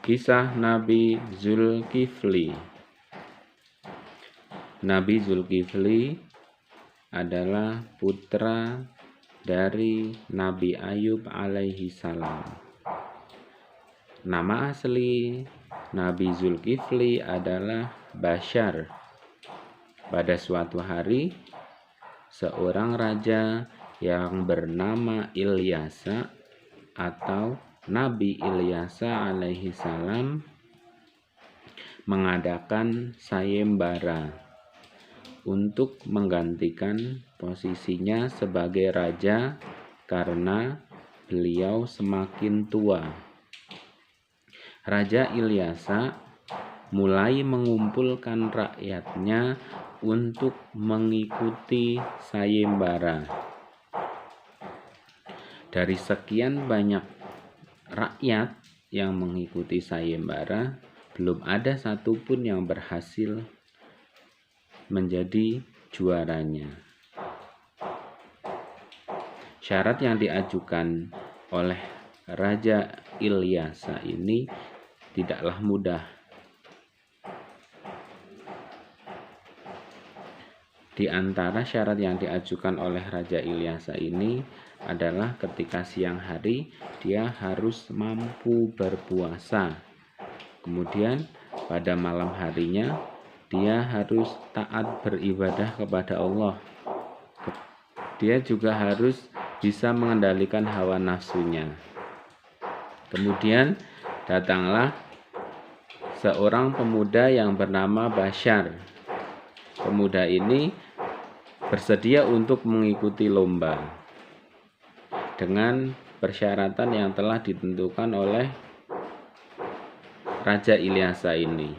Kisah Nabi Zulkifli. Nabi Zulkifli adalah putra dari Nabi Ayub alaihi salam. Nama asli Nabi Zulkifli adalah Bashar. Pada suatu hari, seorang raja yang bernama Ilyasa atau Nabi Ilyasa alaihi salam mengadakan sayembara untuk menggantikan posisinya sebagai raja karena beliau semakin tua. Raja Ilyasa mulai mengumpulkan rakyatnya untuk mengikuti sayembara. Dari sekian banyak rakyat yang mengikuti sayembara, belum ada satupun yang berhasil menjadi juaranya. Syarat yang diajukan oleh Raja Ilyasa ini tidaklah mudah. Di antara syarat yang diajukan oleh Raja Ilyasa ini adalah ketika siang hari dia harus mampu berpuasa. Kemudian pada malam harinya dia harus taat beribadah kepada Allah. Dia juga harus bisa mengendalikan hawa nafsunya. Kemudian datanglah seorang pemuda yang bernama Bashar. Pemuda ini bersedia untuk mengikuti lomba dengan persyaratan yang telah ditentukan oleh Raja Ilyasa ini.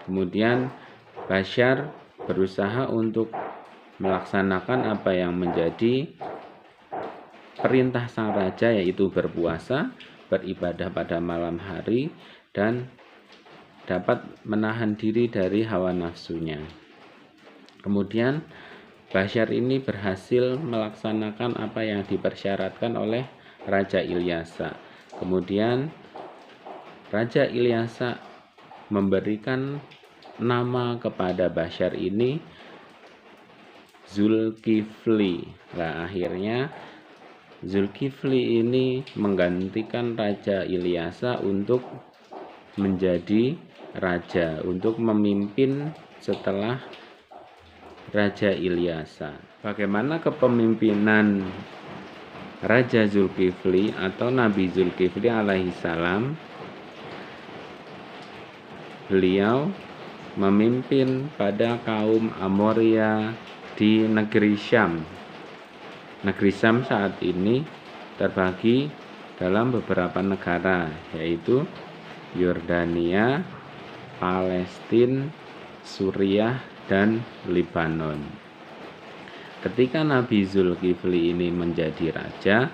Kemudian Bashar berusaha untuk melaksanakan apa yang menjadi perintah sang raja, yaitu berpuasa, beribadah pada malam hari, dan dapat menahan diri dari hawa nafsunya. Kemudian Bashar ini berhasil melaksanakan apa yang dipersyaratkan oleh Raja Ilyasa. Kemudian Raja Ilyasa memberikan nama kepada Bashar ini Zulkifli. Nah, akhirnya Zulkifli ini menggantikan Raja Ilyasa untuk menjadi raja, untuk memimpin setelah Raja Ilyasa. Bagaimana kepemimpinan Raja Zulkifli atau Nabi Zulkifli alaihi salam? Beliau memimpin pada kaum Amoria di negeri Syam. Negeri Syam saat ini terbagi dalam beberapa negara, yaitu Yordania, Palestina, Suriah, dan Lebanon. Ketika Nabi Zulkifli ini menjadi raja,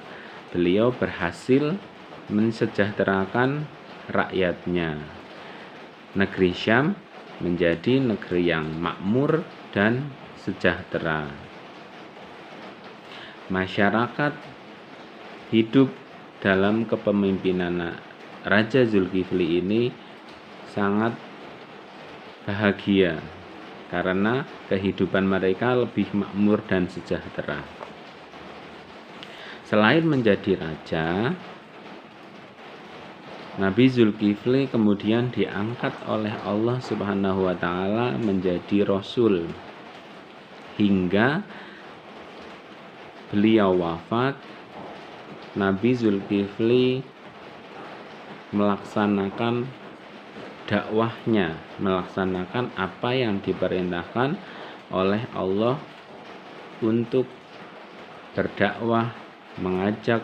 beliau berhasil mensejahterakan rakyatnya. Negeri Syam menjadi negeri yang makmur dan sejahtera. Masyarakat hidup dalam kepemimpinan Raja Zulkifli ini sangat bahagia karena kehidupan mereka lebih makmur dan sejahtera. Selain menjadi raja, Nabi Zulkifli kemudian diangkat oleh Allah Subhanahu wa taala menjadi rasul hingga beliau wafat. Nabi Zulkifli melaksanakan dakwahnya, melaksanakan apa yang diperintahkan oleh Allah untuk berdakwah, mengajak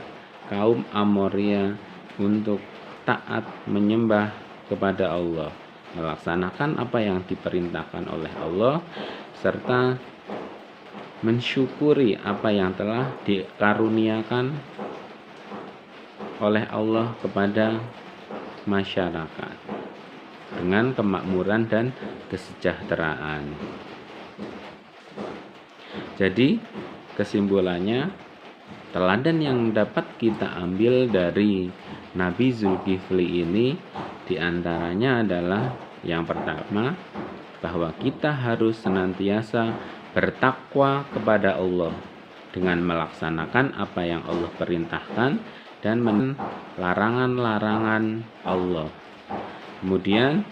kaum Amoria untuk taat menyembah kepada Allah, melaksanakan apa yang diperintahkan oleh Allah, serta mensyukuri apa yang telah dikaruniakan oleh Allah kepada masyarakat dengan kemakmuran dan kesejahteraan. Jadi kesimpulannya, teladan yang dapat kita ambil dari Nabi Zulkifli ini Di antaranya adalah yang pertama, bahwa kita harus senantiasa bertakwa kepada Allah dengan melaksanakan apa yang Allah perintahkan dan larangan-larangan Allah. Kemudian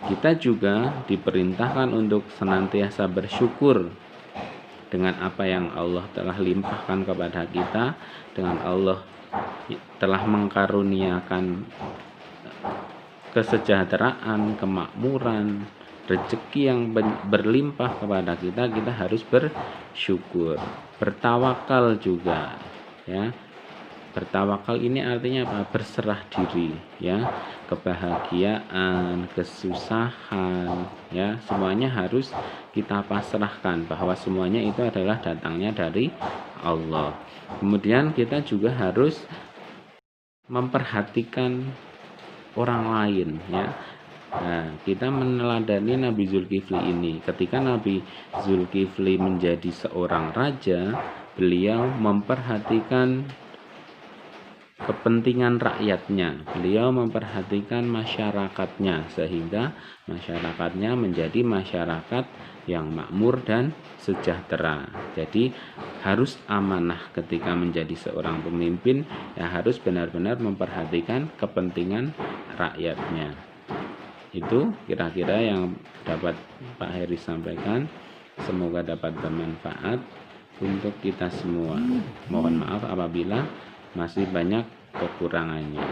kita juga diperintahkan untuk senantiasa bersyukur dengan apa yang Allah telah limpahkan kepada kita, dengan Allah telah mengkaruniakan kesejahteraan, kemakmuran, rezeki yang berlimpah kepada kita, kita harus bersyukur. Bertawakal juga, ya. Bertawakal ini artinya apa? Berserah diri, ya. Kebahagiaan, kesusahan, ya, semuanya harus kita pasrahkan bahwa semuanya itu adalah datangnya dari Allah. Kemudian kita juga harus memperhatikan orang lain, ya. Nah, kita meneladani Nabi Zulkifli ini. Ketika Nabi Zulkifli menjadi seorang raja, beliau memperhatikan kepentingan rakyatnya, beliau memperhatikan masyarakatnya, sehingga masyarakatnya menjadi masyarakat yang makmur dan sejahtera. Jadi harus amanah ketika menjadi seorang pemimpin, ya, harus benar-benar memperhatikan kepentingan rakyatnya. Itu kira-kira yang dapat Pak Heri sampaikan. Semoga dapat bermanfaat untuk kita semua. Mohon maaf apabila masih banyak kekurangannya.